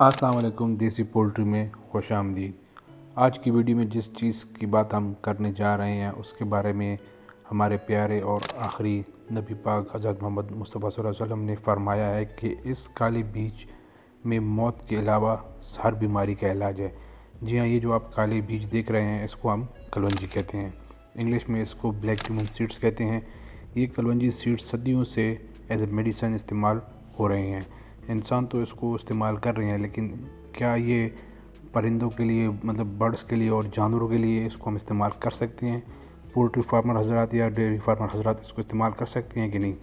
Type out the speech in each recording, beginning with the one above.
अस्सलाम वालेकुम। देसी पोल्ट्री में खुश आमदीद। आज की वीडियो में जिस चीज़ की बात हम करने जा रहे हैं उसके बारे में हमारे प्यारे और आखिरी नबी पाक हज़रत मोहम्मद मुस्तफ़ा सल्लल्लाहु अलैहि वसल्लम ने फरमाया है कि इस काले बीज में मौत के अलावा हर बीमारी का इलाज है। जी हाँ, ये जो आप काले बीज देख रहे हैं इसको हम कलवंजी कहते हैं। इंग्लिश में इसको ब्लैक क्यूमन सीड्स कहते हैं। ये कलवंजी सीड्स सदियों से एज ए मेडिसिन इस्तेमाल हो रहे हैं। इंसान तो इसको इस्तेमाल कर रहे हैं, लेकिन क्या ये परिंदों के लिए मतलब बर्ड्स के लिए और जानवरों के लिए इसको हम इस्तेमाल कर सकते हैं? पोल्ट्री फार्मर हज़रात या डेयरी फार्मर हज़रात इसको इस्तेमाल कर सकते हैं कि नहीं?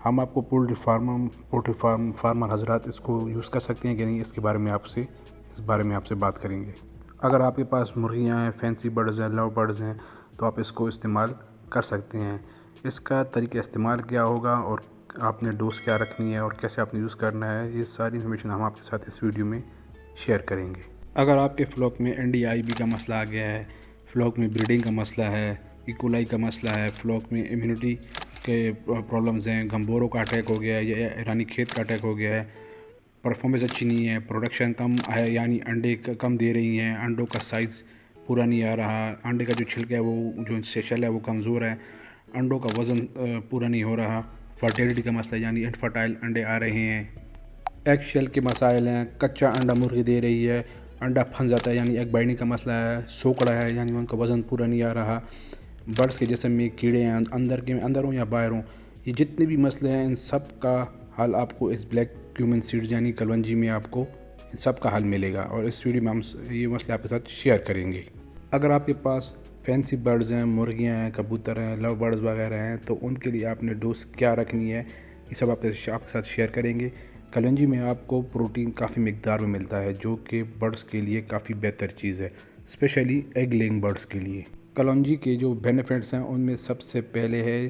हम आपको पोल्ट्री फार्मर हज़रात इसको यूज़ कर सकते हैं कि नहीं, इसके बारे में आपसे बात करेंगे। अगर आपके पास मुर्गियाँ हैं, फैंसी बर्ड्स हैं, लव बर्ड्स हैं, तो आप इसको इस्तेमाल कर सकते हैं। इसका तरीका इस्तेमाल क्या होगा और आपने डोज़ क्या रखनी है और कैसे आपने यूज़ करना है, ये सारी इन्फॉर्मेशन हम आपके साथ इस वीडियो में शेयर करेंगे। अगर आपके फ्लॉक में NDIB का मसला आ गया है, फ्लॉक में ब्रीडिंग का मसला है, इकोलाई का मसला है, फ्लॉक में इम्यूनिटी के प्रॉब्लम्स हैं, गम्बोरों का अटैक हो गया है या ईरानी खेत का अटैक हो गया है, परफॉर्मेंस अच्छी नहीं है, प्रोडक्शन कम है यानी अंडे कम दे रही हैं, अंडों का साइज़ पूरा नहीं आ रहा, अंडे का जो छिलका है वो जो शेल है वो कमज़ोर है, अंडों का वज़न पूरा नहीं हो रहा, फर्टिलिटी का मसला यानी इनफर्टाइल अंडे आ रहे हैं, एग शेल के मसाइल हैं, कच्चा अंडा मुर्गी दे रही है, अंडा फंस जाता है यानी एग बाइंडिंग का मसला है, सोकड़ा है यानी उनका वज़न पूरा नहीं आ रहा, बर्ड्स के जिस्म में कीड़े हैं अंदर हों या बाहर हों, ये जितने भी मसले हैं इन सब का हल आपको इस ब्लैक क्यूमन सीड्स यानी कलवंजी में आपको इन सब का हल मिलेगा और इस वीडियो में हम ये मसले आपके साथ शेयर करेंगे। अगर आपके पास फैंसी बर्ड्स हैं, मुर्गियाँ हैं, कबूतर हैं, लव बर्ड्स वगैरह हैं, तो उनके लिए आपने डोज क्या रखनी है, ये सब आपके साथ शेयर करेंगे। कलवंजी में आपको प्रोटीन काफ़ी मिकदार में मिलता है जो कि बर्ड्स के लिए काफ़ी बेहतर चीज़ है, स्पेशली एग लेइंग बर्ड्स के लिए। कलवंजी के जो बेनिफिट्स हैं उनमें सबसे पहले है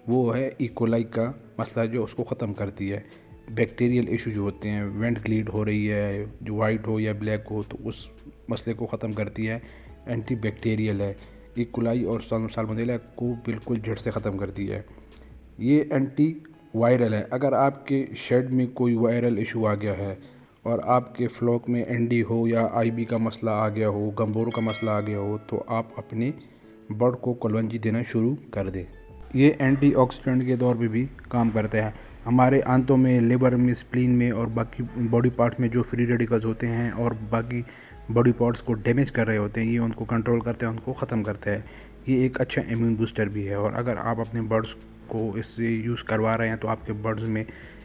वो है इकोलाई का मसला जो उसको ख़त्म करती है। बैक्टीरियल इशू जो होते हैं, वेंट ग्लीड हो रही है, जो वाइट हो या ब्लैक हो, तो उस मसले को ख़त्म करती है। एंटी बैक्टीरियल है, इकोलाई और साल्मोनेला को बिल्कुल जड़ से ख़त्म करती है। ये एंटी वायरल है। अगर आपके शेड में कोई वायरल इशू आ गया है और आपके फ्लॉक में ND हो या IB का मसला आ गया हो, गम्बोरों का मसला आ गया हो, तो आप अपने बर्ड को कलवंजी देना शुरू कर दें। ये एंटीऑक्सीडेंट के तौर पे भी काम करता है। हमारे आंतों में, लिवर में, स्प्लीन में और बाकी बॉडी पार्ट्स में जो फ्री रेडिकल्स होते हैं और बाकी बॉडी पार्ट्स को डैमेज कर रहे होते हैं, ये उनको कंट्रोल करते हैं, उनको ख़त्म करता है। ये एक अच्छा इम्यून बूस्टर भी है और अगर आप अपने बर्ड्स को इससे यूज़ करवा रहे हैं तो आपके बर्ड्स में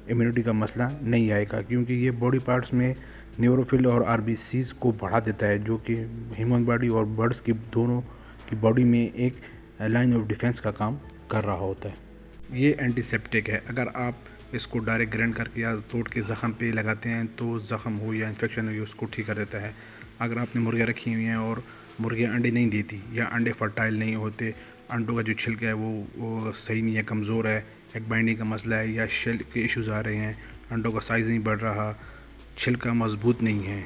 इम्यूनिटी का मसला नहीं आएगा, क्योंकि ये बॉडी पार्ट्स में न्यूरोफिल और RBCs को बढ़ा देता है, जो कि ह्यूमन बॉडी और बर्ड्स की दोनों की बॉडी में एक लाइन ऑफ डिफेंस का काम कर रहा होता है। ये एंटीसेप्टिक है। अगर आप इसको डायरेक्ट ग्राइंड करके या तोड़ के ज़ख़म पे लगाते हैं तो ज़ख़म हो या इन्फेक्शन हो उसको ठीक कर देता है। अगर आपने मुर्गियाँ रखी हुई हैं और मुर्गियाँ अंडे नहीं देती या अंडे फर्टाइल नहीं होते, अंडों का जो छिलका है वो सही नहीं है, कमज़ोर है, एग बाइंडिंग का मसला है या शेल के इश्यूज़ आ रहे हैं, अंडों का साइज़ नहीं बढ़ रहा, छिलका मजबूत नहीं है,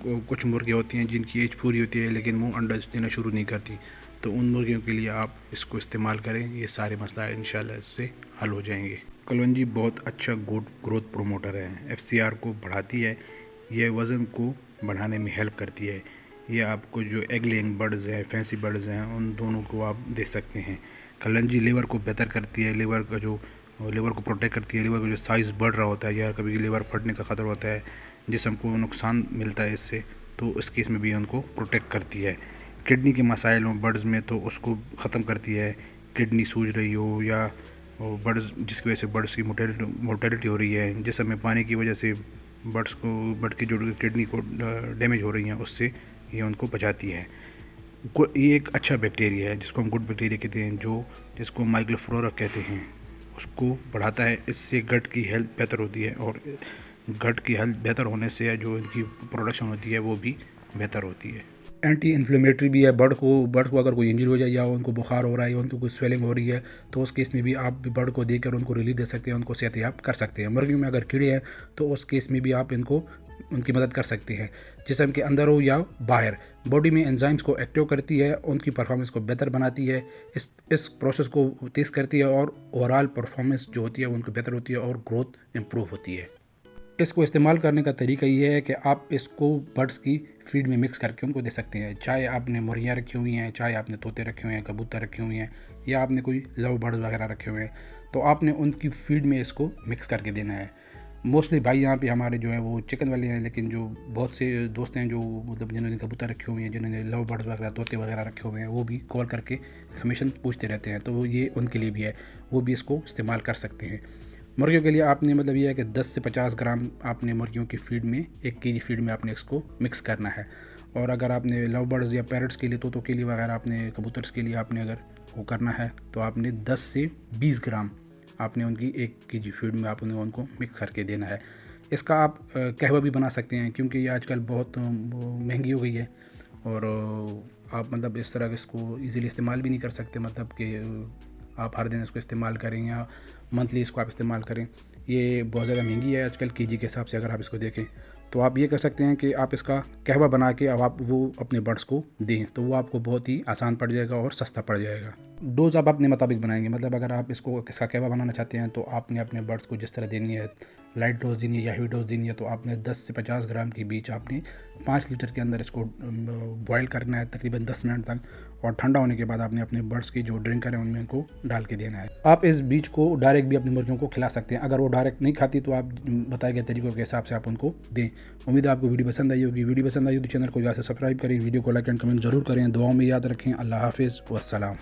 कुछ मुर्गियाँ होती हैं जिनकी एज पूरी होती है लेकिन वो अंडा देना शुरू नहीं करती, तो उन मुर्गियों के लिए आप इसको इस्तेमाल करें। ये सारे मसला इंशाल्लाह इससे हल हो जाएंगे। कलवंजी बहुत अच्छा ग्रोथ प्रोमोटर है, FCR को बढ़ाती है, ये वज़न को बढ़ाने में हेल्प करती है। ये आपको जो एग लेइंग बर्ड्स हैं, फैंसी बर्ड्स हैं, उन दोनों को आप दे सकते हैं। कलवंजी लिवर को बेहतर करती है, लिवर को प्रोटेक्ट करती है, लिवर का जो साइज़ बढ़ रहा होता है या कभी लिवर फटने का ख़तरा होता है, जिस्म को नुकसान मिलता है इससे, तो इस केस में भी उनको प्रोटेक्ट करती है। किडनी के मसाइल हों बर्ड्स में तो उसको ख़त्म करती है। किडनी सूज रही हो या बर्ड्स जिसकी वजह से बर्ड्स की मोर्टेलिटी हो रही है, जिसम में पानी की वजह से बर्ड की जो किडनी को डैमेज हो रही हैं, उससे ये उनको बचाती है। ये एक अच्छा बैक्टीरिया है जिसको हम गुड बैक्टीरिया कहते हैं, जिसको माइक्रोफ्लोरा कहते हैं, उसको बढ़ाता है। इससे गट की हेल्थ बेहतर होती है और गट की हेल्थ बेहतर होने से जो इनकी प्रोडक्शन होती है वो भी बेहतर होती है। एंटी इन्फ्लेमेटरी भी है। बर्ड को अगर कोई इंजरी हो जाए या उनको बुखार हो रहा है या उनको कोई स्वेलिंग हो रही है तो उस केस में भी आप बर्ड को देकर उनको रिलीफ दे सकते हैं, उनको सेहतयाब कर सकते हैं। मुर्गियों में अगर कीड़े हैं तो उस केस में भी आप उनकी मदद कर सकते हैं, जिस्म के अंदर हो या बाहर। बॉडी में एंजाइम्स को एक्टिव करती है, उनकी परफॉर्मेंस को बेहतर बनाती है, इस प्रोसेस को तेज़ करती है और ओवरऑल परफॉर्मेंस जो होती है उनकी बेहतर होती है और ग्रोथ इम्प्रूव होती है। इसको इस्तेमाल करने का तरीका ये है कि आप इसको बर्ड्स की फीड में मिक्स करके उनको दे सकते हैं। चाहे आपने मुर्गियाँ रखी हुई हैं, चाहे आपने तोते रखे हुए हैं, कबूतर रखे हुए हैं, या आपने कोई लव बर्ड्स वगैरह रखे हुए हैं, तो आपने उनकी फीड में इसको मिक्स करके देना है। मोस्टली भाई यहाँ पे हमारे जो है वो चिकन वाले हैं, लेकिन जो बहुत से दोस्त हैं जो मतलब जिन्होंने कबूतर रखे हुए हैं, जिन्होंने लव बर्ड्स वगैरह तोते वगैरह रखे हुए हैं, वो भी कॉल करके इन्फॉर्मेशन पूछते रहते हैं, तो ये उनके लिए भी है, वो भी इसको इस्तेमाल कर सकते हैं। मुर्गियों के लिए आपने मतलब ये है कि 10 से 50 ग्राम आपने मुर्गियों की फीड में 1 केजी फीड में आपने इसको मिक्स करना है। और अगर आपने लव बर्ड्स या पैरट्स के लिए, तोतों के लिए वगैरह, आपने कबूतर्स के लिए आपने अगर वो करना है तो आपने 10 से 20 ग्राम आपने उनकी 1 केजी फीड में आपने उनको मिक्स करके देना है। इसका आप कहवा भी बना सकते हैं, क्योंकि ये आजकल बहुत महंगी हो गई है, और आप मतलब इस तरह इसको इजीली इस्तेमाल भी नहीं कर सकते, मतलब कि आप हर दिन इसको इस्तेमाल करें या मंथली इसको आप इस्तेमाल करें। ये बहुत ज़्यादा महंगी है आजकल केजी के हिसाब से अगर आप इसको देखें। तो आप ये कर सकते हैं कि आप इसका कहवा बना के अब आप वो अपने बर्ड्स को दें, तो वो आपको बहुत ही आसान पड़ जाएगा और सस्ता पड़ जाएगा। डोज़ आप अपने मुताबिक बनाएंगे, मतलब अगर आप इसको इसका कहवा बनाना चाहते हैं तो आपने अपने बर्ड्स को जिस तरह देनी है, लाइट डोज देनी है या हेवी डोज देनी है, तो आपने 10 से 50 ग्राम के बीच आपने 5 लीटर के अंदर इसको बॉयल करना है तकरीबन 10 मिनट तक, और ठंडा होने के बाद आपने अपने बर्ड्स की जो ड्रिंकर है उनमें इनको डाल के देना है। आप इस बीज को डायरेक्ट भी अपनी मुर्गियों को खिला सकते हैं। अगर वो डायरेक्ट नहीं खाती तो आप बताए गए तरीकों के हिसाब से आप उनको दें। उम्मीद है आपको वीडियो पसंद आई होगी। वीडियो पसंद आई हो तो चैनल को यहाँ से सब्सक्राइब करें, वीडियो को लाइक एंड कमेंट जरूर करें। दुआओं में याद रखें। अल्लाह हाफिज़ वस्सलाम।